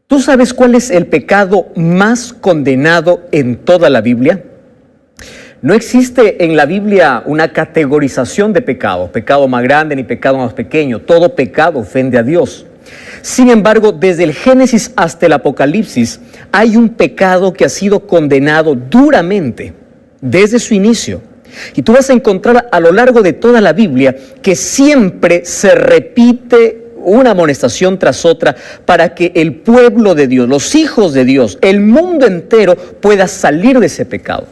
¿Tú sabes cuál es el pecado más condenado en toda la Biblia? No existe en la Biblia una categorización de pecado, pecado más grande ni pecado más pequeño. Todo pecado ofende a Dios. Sin embargo, desde el Génesis hasta el Apocalipsis, hay un pecado que ha sido condenado duramente desde su inicio. Y tú vas a encontrar a lo largo de toda la Biblia que siempre se repite una amonestación tras otra para que el pueblo de Dios, los hijos de Dios, el mundo entero pueda salir de ese pecado.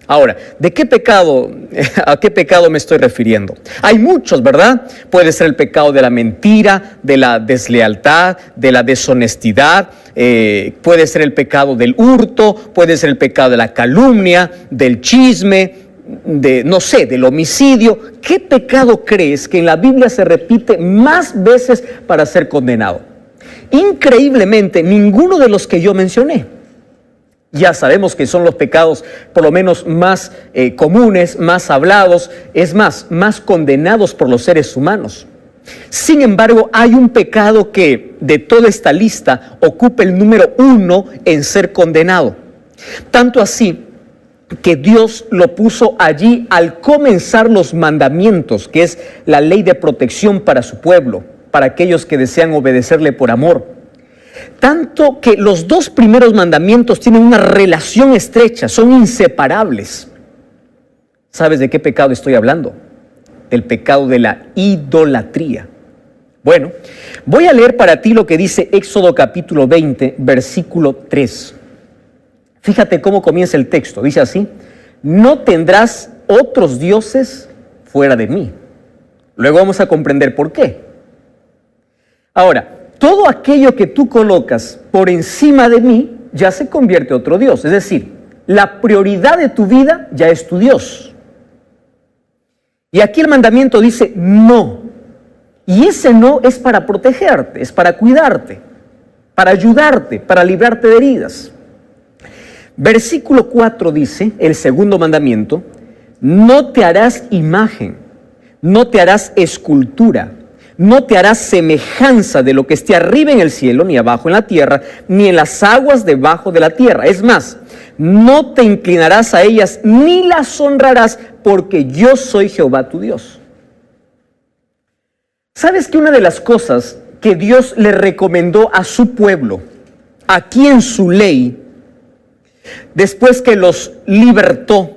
Ahora, ¿a qué pecado me estoy refiriendo? Hay muchos, ¿verdad? Puede ser el pecado de la mentira, de la deslealtad, de la deshonestidad, puede ser el pecado del hurto, puede ser el pecado de la calumnia, del chisme, del homicidio. ¿Qué pecado crees que en la Biblia se repite más veces para ser condenado? Increíblemente, ninguno de los que yo mencioné. Ya sabemos que son los pecados por lo menos más comunes, más hablados, es más condenados por los seres humanos. Sin embargo, hay un pecado que de toda esta lista ocupa el número 1 en ser condenado. Tanto así que Dios lo puso allí al comenzar los mandamientos, que es la ley de protección para su pueblo, para aquellos que desean obedecerle por amor. Tanto que los 2 primeros mandamientos tienen una relación estrecha, son inseparables. ¿Sabes de qué pecado estoy hablando? Del pecado de la idolatría. Bueno, voy a leer para ti lo que dice Éxodo capítulo 20, versículo 3. Fíjate cómo comienza el texto. Dice así: no tendrás otros dioses fuera de mí. Luego vamos a comprender por qué. Ahora, todo aquello que tú colocas por encima de mí ya se convierte en otro Dios. Es decir, la prioridad de tu vida ya es tu Dios. Y aquí el mandamiento dice no. Y ese no es para protegerte, es para cuidarte, para ayudarte, para librarte de heridas. Versículo 4 dice, el segundo mandamiento: no te harás imagen, no te harás escultura, no te harás semejanza de lo que esté arriba en el cielo, ni abajo en la tierra, ni en las aguas debajo de la tierra. Es más, no te inclinarás a ellas, ni las honrarás, porque yo soy Jehová tu Dios. ¿Sabes que una de las cosas que Dios le recomendó a su pueblo, aquí en su ley, después que los libertó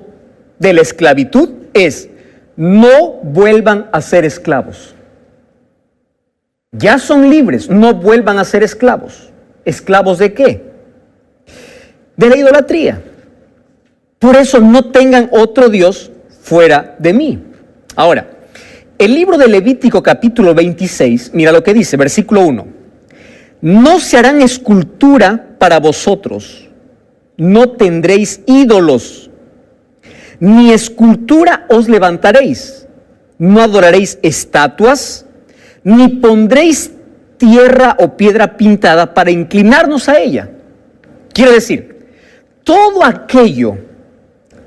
de la esclavitud, es: no vuelvan a ser esclavos? Ya son libres, no vuelvan a ser esclavos. ¿Esclavos de qué? De la idolatría. Por eso no tengan otro Dios fuera de mí. Ahora, el libro de Levítico capítulo 26, mira lo que dice, versículo 1. No se harán escultura para vosotros, no tendréis ídolos, ni escultura os levantaréis, no adoraréis estatuas, ni pondréis tierra o piedra pintada para inclinarnos a ella. Quiere decir, todo aquello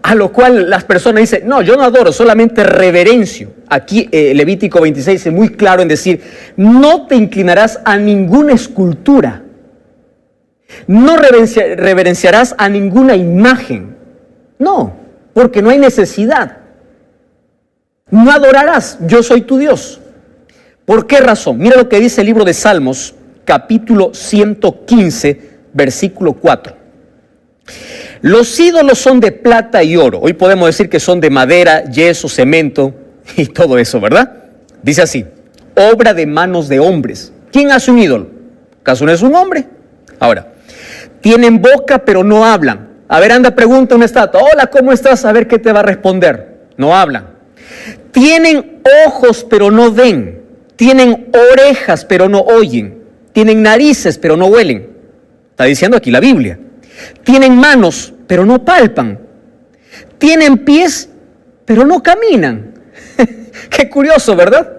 a lo cual las personas dicen: no, yo no adoro, solamente reverencio. Aquí Levítico 26 es muy claro en decir: no te inclinarás a ninguna escultura, no reverenciarás a ninguna imagen. No, porque no hay necesidad. No adorarás, yo soy tu Dios. ¿Por qué razón? Mira lo que dice el libro de Salmos, capítulo 115, versículo 4. Los ídolos son de plata y oro. Hoy podemos decir que son de madera, yeso, cemento y todo eso, ¿verdad? Dice así: obra de manos de hombres. ¿Quién hace un ídolo? ¿Acaso no es un hombre? Ahora, tienen boca pero no hablan. A ver, anda, pregunta a una estatua: hola, ¿cómo estás? A ver qué te va a responder. No hablan. Tienen ojos pero no ven. Tienen orejas pero no oyen. Tienen narices pero no huelen. Está diciendo aquí la Biblia. Tienen manos pero no palpan. Tienen pies pero no caminan. Qué curioso, ¿verdad?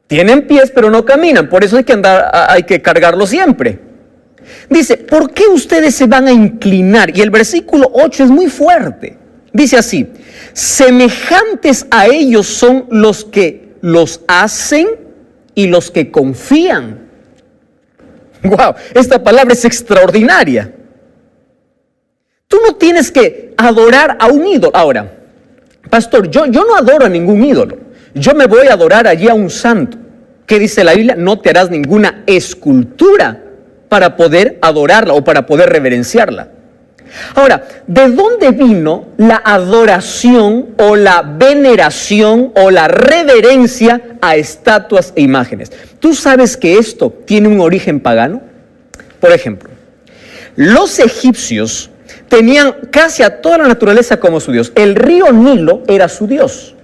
Tienen pies pero no caminan. Por eso hay que cargarlo siempre. Dice: ¿por qué ustedes se van a inclinar? Y el versículo 8 es muy fuerte. Dice así: semejantes a ellos son los que los hacen y los que confían. ¡Wow! Esta palabra es extraordinaria. Tú no tienes que adorar a un ídolo. Ahora, pastor, yo no adoro a ningún ídolo. Yo me voy a adorar allí a un santo. ¿Qué dice la Biblia? No te harás ninguna escultura para poder adorarla o para poder reverenciarla. Ahora, ¿de dónde vino la adoración o la veneración o la reverencia a estatuas e imágenes? ¿Tú sabes que esto tiene un origen pagano? Por ejemplo, los egipcios tenían casi a toda la naturaleza como su Dios. El río Nilo era su Dios.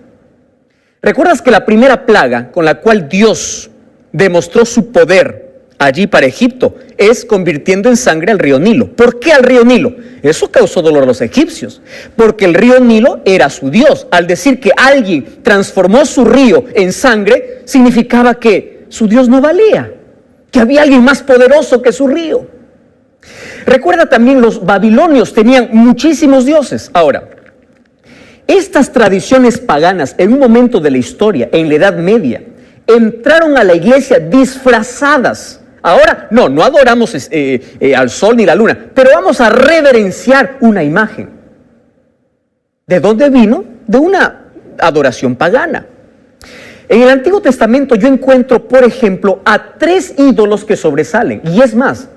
¿Recuerdas que la primera plaga con la cual Dios demostró su poder allí para Egipto es convirtiendo en sangre al río Nilo? ¿Por qué al río Nilo? Eso causó dolor a los egipcios, porque el río Nilo era su Dios. Al decir que alguien transformó su río en sangre, significaba que su Dios no valía, que había alguien más poderoso que su río. Recuerda también, los babilonios tenían muchísimos dioses. Ahora, estas tradiciones paganas en un momento de la historia, en la Edad Media, entraron a la iglesia disfrazadas. Ahora no adoramos al sol ni la luna, pero vamos a reverenciar una imagen. ¿De dónde vino? De una adoración pagana. En el Antiguo Testamento yo encuentro, por ejemplo, a 3 ídolos que sobresalen. Y es más,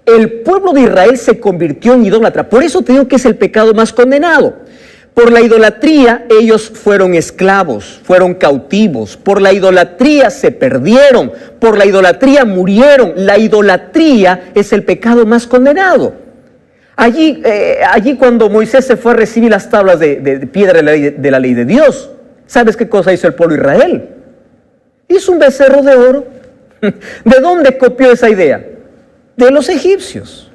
el pueblo de Israel se convirtió en idólatra. Por eso te digo que es el pecado más condenado. Por la idolatría ellos fueron esclavos, fueron cautivos. Por la idolatría se perdieron. Por la idolatría murieron. La idolatría es el pecado más condenado. Allí cuando Moisés se fue a recibir las tablas de piedra de la ley de Dios, ¿sabes qué cosa hizo el pueblo de Israel? Hizo un becerro de oro. ¿De dónde copió esa idea? De los egipcios.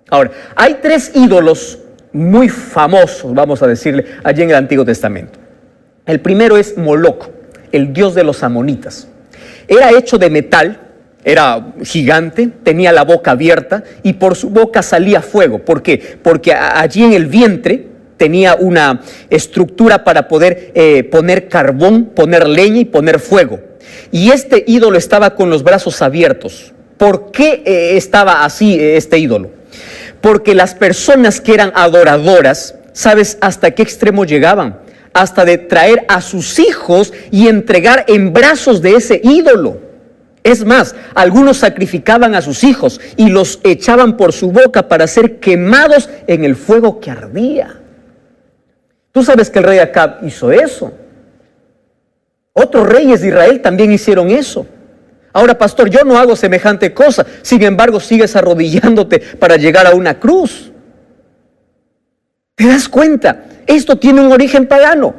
Ahora, hay 3 ídolos muy famosos, vamos a decirle, allí en el Antiguo Testamento. El primero es Moloc, el dios de los amonitas. Era hecho de metal, era gigante, tenía la boca abierta y por su boca salía fuego. ¿Por qué? Porque allí en el vientre tenía una estructura para poder poner carbón, poner leña y poner fuego. Y este ídolo estaba con los brazos abiertos. ¿Por qué estaba así este ídolo? Porque las personas que eran adoradoras, ¿sabes hasta qué extremo llegaban? Hasta de traer a sus hijos y entregar en brazos de ese ídolo. Es más, algunos sacrificaban a sus hijos y los echaban por su boca para ser quemados en el fuego que ardía. Tú sabes que el rey Acab hizo eso. Otros reyes de Israel también hicieron eso. Ahora, pastor, yo no hago semejante cosa. Sin embargo, sigues arrodillándote para llegar a una cruz. ¿Te das cuenta? Esto tiene un origen pagano.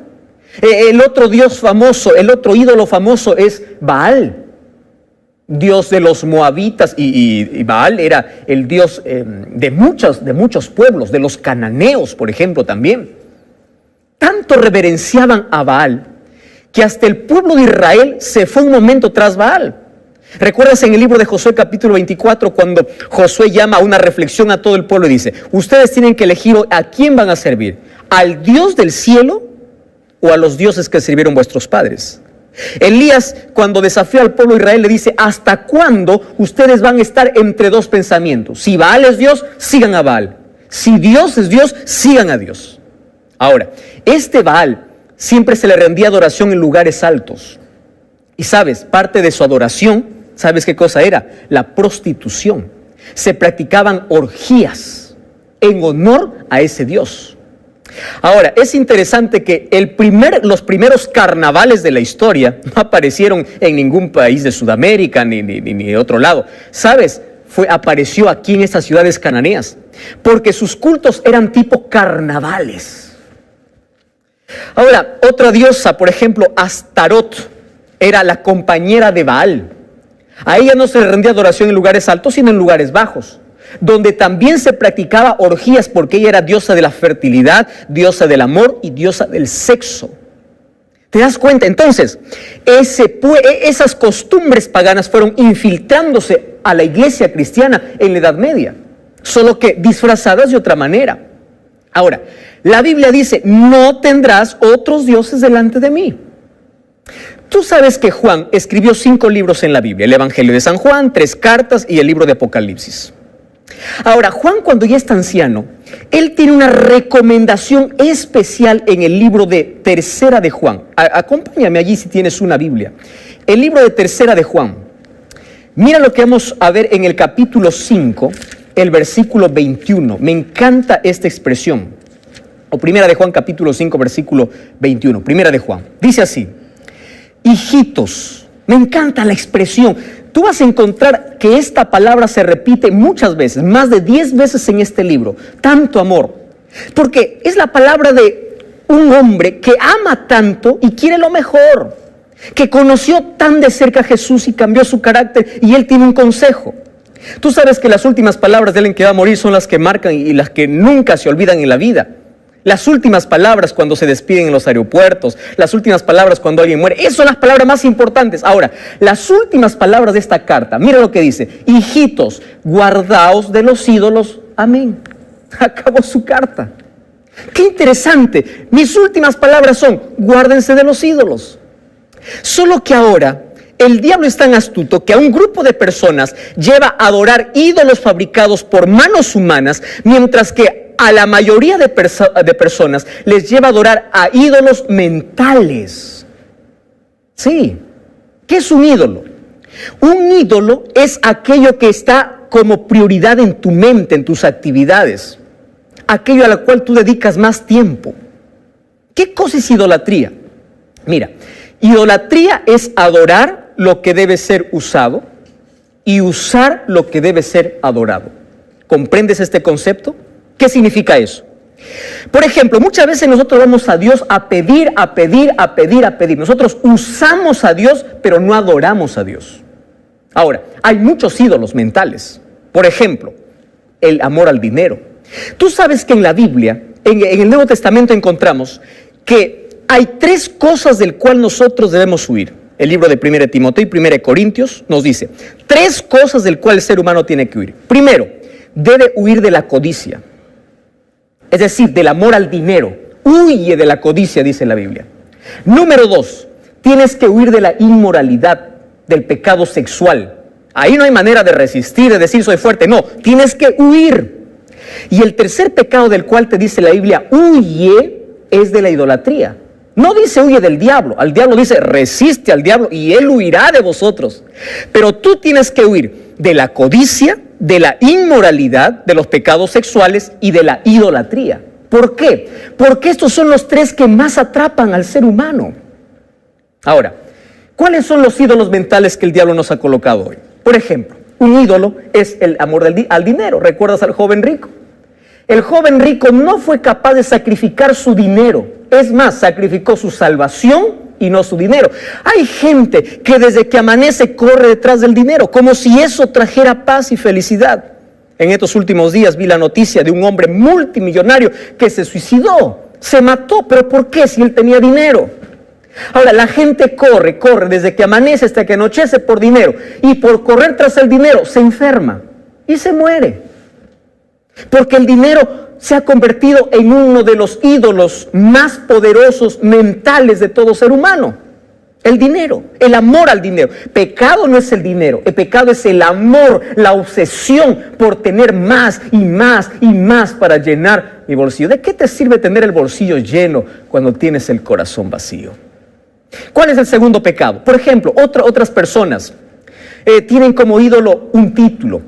El otro dios famoso, el otro ídolo famoso es Baal, dios de los moabitas. Y Baal era el dios de muchos pueblos, de los cananeos, por ejemplo, también. Tanto reverenciaban a Baal que hasta el pueblo de Israel se fue un momento tras Baal. ¿Recuerdas en el libro de Josué capítulo 24 cuando Josué llama a una reflexión a todo el pueblo y dice: ustedes tienen que elegir a quién van a servir, al Dios del cielo o a los dioses que sirvieron vuestros padres? Elías, cuando desafía al pueblo de Israel, le dice: ¿hasta cuándo ustedes van a estar entre 2 pensamientos? Si Baal es Dios, sigan a Baal. Si Dios es Dios, sigan a Dios. Ahora, este Baal siempre se le rendía adoración en lugares altos. Y sabes, parte de su adoración, ¿sabes qué cosa era? La prostitución. Se practicaban orgías en honor a ese Dios. Ahora, es interesante que los primeros carnavales de la historia no aparecieron en ningún país de Sudamérica ni de otro lado. ¿Sabes? Apareció aquí en estas ciudades cananeas, porque sus cultos eran tipo carnavales. Ahora, otra diosa, por ejemplo, Astarot, era la compañera de Baal. A ella no se le rendía adoración en lugares altos, sino en lugares bajos, donde también se practicaba orgías, porque ella era diosa de la fertilidad, diosa del amor y diosa del sexo. ¿Te das cuenta? Entonces, esas costumbres paganas fueron infiltrándose a la iglesia cristiana en la Edad Media, solo que disfrazadas de otra manera. Ahora, la Biblia dice: no tendrás otros dioses delante de mí. Tú sabes que Juan escribió 5 libros en la Biblia: el Evangelio de San Juan, 3 cartas y el libro de Apocalipsis. Ahora, Juan, cuando ya está anciano, él tiene una recomendación especial en el libro de Tercera de Juan. Acompáñame allí si tienes una Biblia. El libro de Tercera de Juan. Mira lo que vamos a ver en el capítulo 5, el versículo 21. Me encanta esta expresión. O Primera de Juan, capítulo 5, versículo 21. Primera de Juan. Dice así: hijitos. Me encanta la expresión. Tú vas a encontrar que esta palabra se repite muchas veces, más de 10 veces en este libro. Tanto amor. Porque es la palabra de un hombre que ama tanto y quiere lo mejor. Que conoció tan de cerca a Jesús y cambió su carácter, y él tiene un consejo. Tú sabes que las últimas palabras de alguien que va a morir son las que marcan y las que nunca se olvidan en la vida. Las últimas palabras cuando se despiden en los aeropuertos, las últimas palabras cuando alguien muere, esas son las palabras más importantes. Ahora, las últimas palabras de esta carta, mira lo que dice: hijitos, guardaos de los ídolos. Amén. Acabó su carta. Qué interesante. Mis últimas palabras son: guárdense de los ídolos. Solo que ahora el diablo es tan astuto que a un grupo de personas lleva a adorar ídolos fabricados por manos humanas, mientras que a la mayoría de personas les lleva a adorar a ídolos mentales. Sí. ¿Qué es un ídolo? Un ídolo es aquello que está como prioridad en tu mente, en tus actividades. Aquello a lo cual tú dedicas más tiempo. ¿Qué cosa es idolatría? Mira, idolatría es adorar lo que debe ser usado y usar lo que debe ser adorado. ¿Comprendes este concepto? ¿Qué significa eso? Por ejemplo, muchas veces nosotros vamos a Dios a pedir, a pedir, a pedir, a pedir. Nosotros usamos a Dios, pero no adoramos a Dios. Ahora, hay muchos ídolos mentales. Por ejemplo, el amor al dinero. Tú sabes que en la Biblia, en el Nuevo Testamento, encontramos que hay 3 cosas del cual nosotros debemos huir. El libro de 1 Timoteo y 1 Corintios nos dice 3 cosas del cual el ser humano tiene que huir. Primero, debe huir de la codicia. Es decir, del amor al dinero. Huye de la codicia, dice la Biblia. Número 2, tienes que huir de la inmoralidad, del pecado sexual. Ahí no hay manera de resistir, de decir soy fuerte. No, tienes que huir. Y el tercer pecado del cual te dice la Biblia, huye, es de la idolatría. No dice huye del diablo. Al diablo dice resiste al diablo y él huirá de vosotros. Pero tú tienes que huir de la codicia, de la inmoralidad, de los pecados sexuales y de la idolatría. ¿Por qué? Porque estos son los 3 que más atrapan al ser humano. Ahora, ¿cuáles son los ídolos mentales que el diablo nos ha colocado hoy? Por ejemplo, un ídolo es el amor al dinero. ¿Recuerdas al joven rico? El joven rico no fue capaz de sacrificar su dinero. Es más, sacrificó su salvación y no su dinero. Hay gente que desde que amanece corre detrás del dinero, como si eso trajera paz y felicidad. En estos últimos días vi la noticia de un hombre multimillonario que se suicidó, se mató. ¿Pero por qué? Si él tenía dinero. Ahora, la gente corre desde que amanece hasta que anochece por dinero, y por correr tras el dinero se enferma y se muere. Porque el dinero se ha convertido en uno de los ídolos más poderosos mentales de todo ser humano. El dinero, el amor al dinero. Pecado no es el dinero, el pecado es el amor, la obsesión por tener más y más y más para llenar mi bolsillo. ¿De qué te sirve tener el bolsillo lleno cuando tienes el corazón vacío? ¿Cuál es el segundo pecado? Por ejemplo, otras personas tienen como ídolo un título,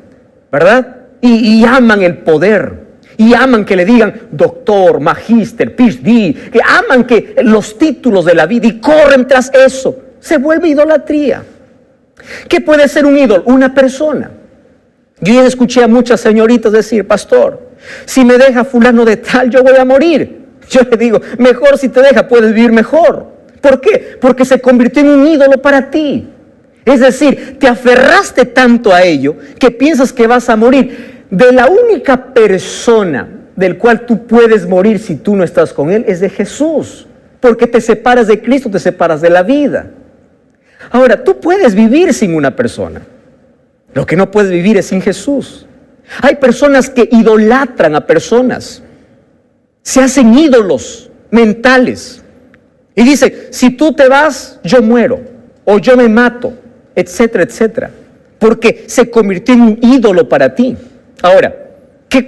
¿verdad? Y aman el poder. Y aman que le digan doctor, magíster, PhD, que aman que los títulos de la vida y corren tras eso. Se vuelve idolatría. ¿Qué puede ser un ídolo? Una persona. Yo ya escuché a muchas señoritas decir, pastor, si me deja fulano de tal, yo voy a morir. Yo le digo, mejor si te deja, puedes vivir mejor. ¿Por qué? Porque se convirtió en un ídolo para ti. Es decir, te aferraste tanto a ello que piensas que vas a morir. De la única persona del cual tú puedes morir si tú no estás con Él es de Jesús. Porque te separas de Cristo, te separas de la vida. Ahora, tú puedes vivir sin una persona. Lo que no puedes vivir es sin Jesús. Hay personas que idolatran a personas. Se hacen ídolos mentales. Y dice, si tú te vas, yo muero. o yo me mato, etcétera, etcétera, porque se convirtió en un ídolo para ti. Ahora, ¿qué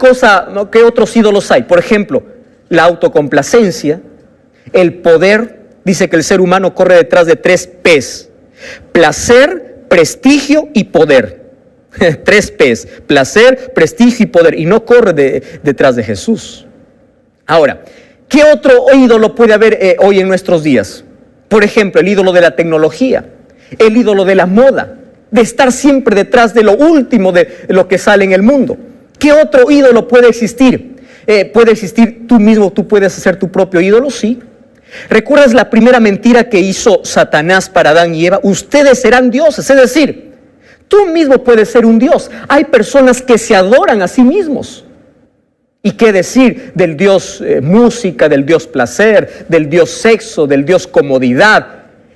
otros ídolos hay? Por ejemplo, la autocomplacencia, el poder. Dice que el ser humano corre detrás de 3 P's: placer, prestigio y poder. 3 P's: placer, prestigio y poder, y no corre detrás de Jesús. Ahora, ¿qué otro ídolo puede haber hoy en nuestros días? Por ejemplo, el ídolo de la tecnología, el ídolo de la moda, de estar siempre detrás de lo último de lo que sale en el mundo. ¿Qué otro ídolo puede existir? ¿Puede existir tú mismo? ¿Tú puedes hacer tu propio ídolo? Sí. ¿Recuerdas la primera mentira que hizo Satanás para Adán y Eva? Ustedes serán dioses, es decir, tú mismo puedes ser un dios. Hay personas que se adoran a sí mismos. ¿Y qué decir del dios música, del dios placer, del dios sexo, del dios comodidad?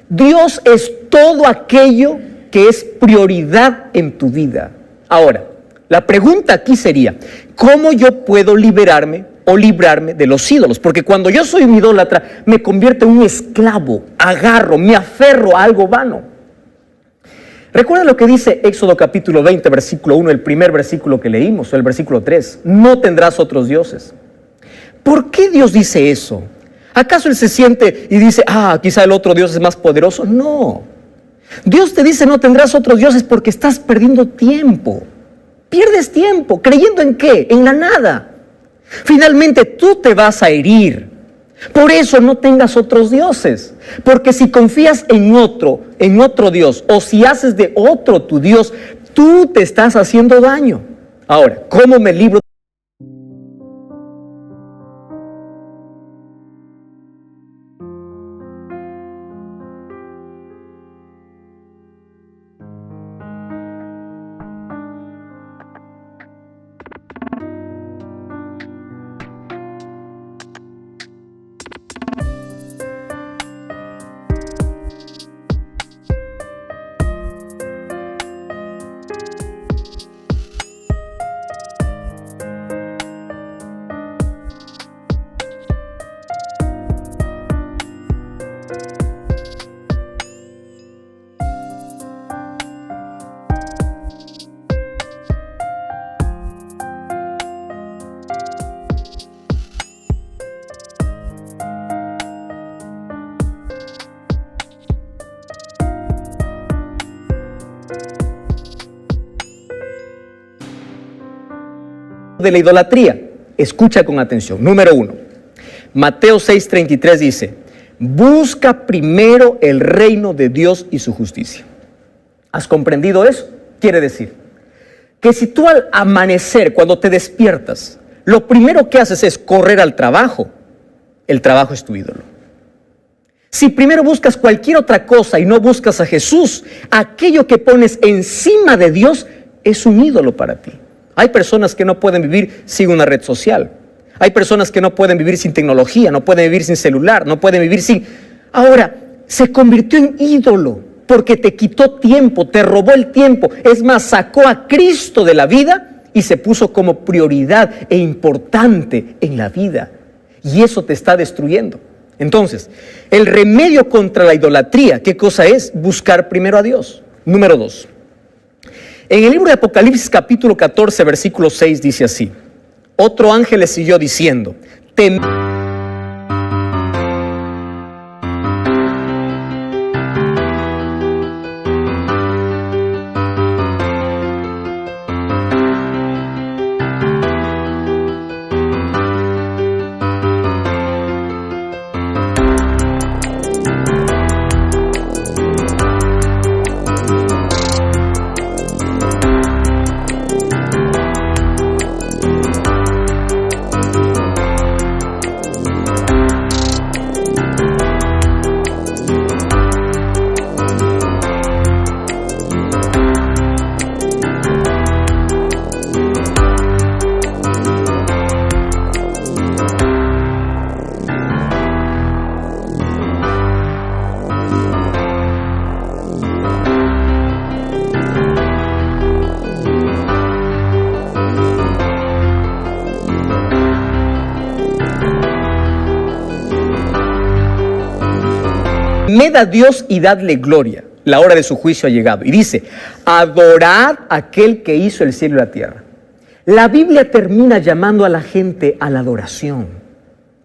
Dios es todo aquello que es prioridad en tu vida. Ahora, la pregunta aquí sería, ¿cómo yo puedo liberarme o librarme de los ídolos? Porque cuando yo soy un idólatra, me convierto en un esclavo, me aferro a algo vano. Recuerda lo que dice Éxodo capítulo 20, versículo 1, el primer versículo que leímos, o el versículo 3. No tendrás otros dioses. ¿Por qué Dios dice eso? ¿Acaso Él se siente y dice, quizá el otro Dios es más poderoso? No. Dios te dice, no tendrás otros dioses porque estás perdiendo tiempo. Pierdes tiempo. ¿Creyendo en qué? En la nada. Finalmente tú te vas a herir. Por eso no tengas otros dioses. Porque si confías en otro Dios, o si haces de otro tu Dios, tú te estás haciendo daño. Ahora, ¿cómo me libro? De la idolatría. Escucha con atención. Número 1. Mateo 6:33 dice: busca primero el reino de Dios y su justicia. ¿Has comprendido eso? Quiere decir que si tú al amanecer, cuando te despiertas, lo primero que haces es correr al trabajo, el trabajo es tu ídolo. Si primero buscas cualquier otra cosa y no buscas a Jesús, aquello que pones encima de Dios es un ídolo para ti. Hay personas que no pueden vivir sin una red social. Hay personas que no pueden vivir sin tecnología, no pueden vivir sin celular, no pueden vivir sin... Ahora, se convirtió en ídolo porque te quitó tiempo, te robó el tiempo. Es más, sacó a Cristo de la vida y se puso como prioridad e importante en la vida. Y eso te está destruyendo. Entonces, el remedio contra la idolatría, ¿qué cosa es? Buscar primero a Dios. Número 2. En el libro de Apocalipsis capítulo 14, versículo 6 dice así: otro ángel le siguió diciendo, temed a Dios y dadle gloria, la hora de su juicio ha llegado. Y dice, adorad a aquel que hizo el cielo y la tierra. La Biblia termina llamando a la gente a la adoración.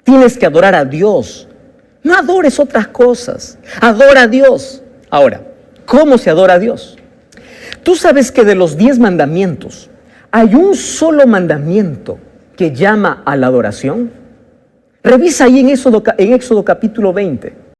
Tienes que adorar a Dios. No adores otras cosas. Adora a Dios. Ahora, ¿cómo se adora a Dios? Tú sabes que de los 10 mandamientos, hay un solo mandamiento que llama a la adoración. Revisa ahí en Éxodo capítulo 20.